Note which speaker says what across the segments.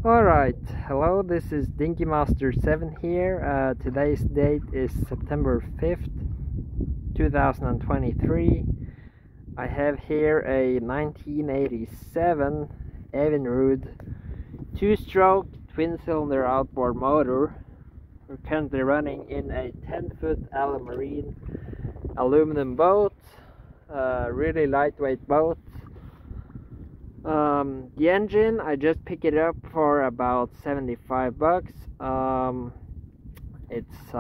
Speaker 1: Alright, hello, this is Dinky Master 7 here. Today's date is September 5th, 2023. I have here a 1987 Evinrude 2-stroke twin-cylinder outboard motor. We're currently running in a 10-foot Alamarine aluminum boat, really lightweight boat. The engine, I just picked it up for about 75 bucks. It's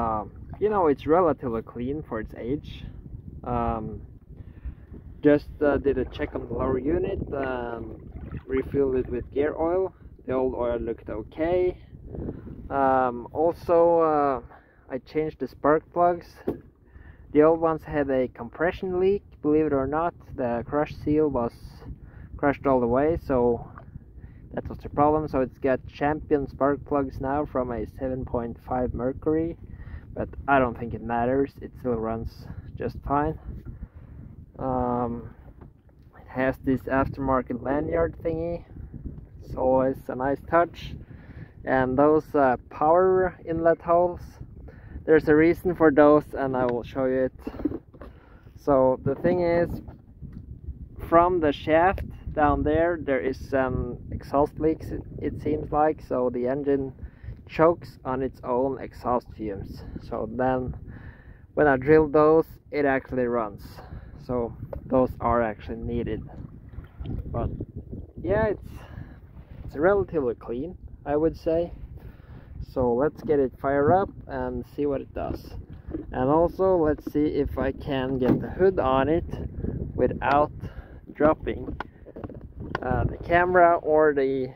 Speaker 1: it's relatively clean for its age. Just did a check on the lower unit, refilled it with gear oil. The old oil looked okay. Also, I changed the spark plugs. The old ones had a compression leak, believe it or not. The crush seal was crushed all the way, so that was the problem. So it's got champion spark plugs now from a 7.5 Mercury, but I don't think it matters, it still runs just fine. It has this aftermarket lanyard thingy, it's always a nice touch. And those power inlet holes, there's a reason for those and I will show you it. So the thing is, from the shaft down there is some exhaust leaks, it seems like, so the engine chokes on its own exhaust fumes. So then when I drill those, it actually runs. So those are actually needed. But yeah, it's relatively clean, I would say. So let's get it fired up and see what it does. And also let's see if I can get the hood on it without dropping the camera or the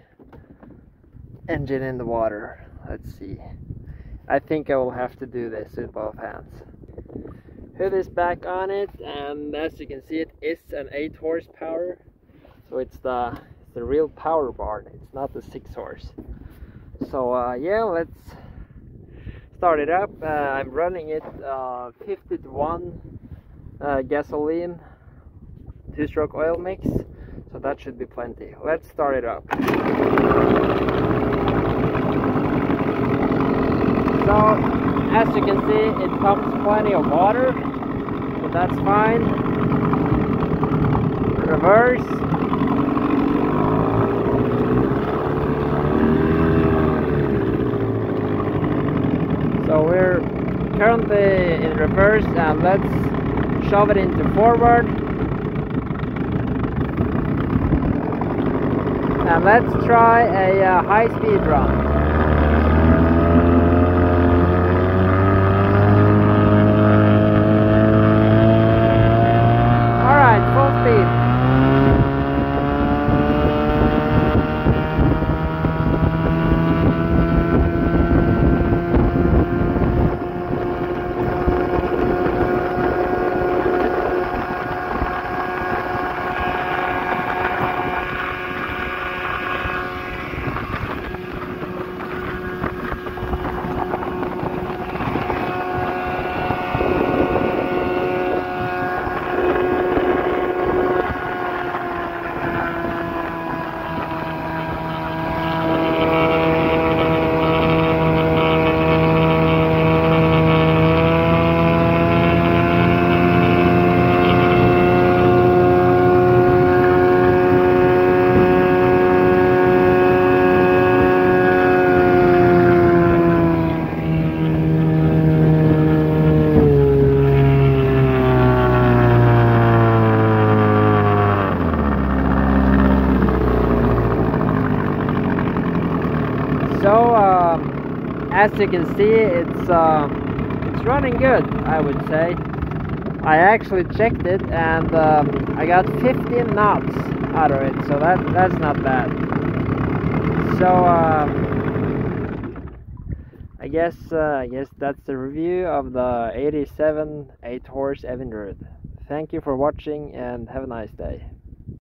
Speaker 1: engine in the water. Let's see. I think I will have to do this with both hands. Hood is back on it, and as you can see, it is an 8 horsepower. So it's the real power barn. It's not the 6 horse. So yeah, let's start it up. I'm running it 50 to 1 gasoline 2-stroke oil mix. So that should be plenty. Let's start it up. So as you can see, it pumps plenty of water, so that's fine. Reverse. So we're currently in reverse, and let's shove it into forward. And let's try a high-speed run. Alright, full speed. So as you can see, it's running good, I would say. I actually checked it, and I got 15 knots out of it, so that's not bad. So I guess that's the review of the 87 8-horse Evinrude. Thank you for watching and have a nice day.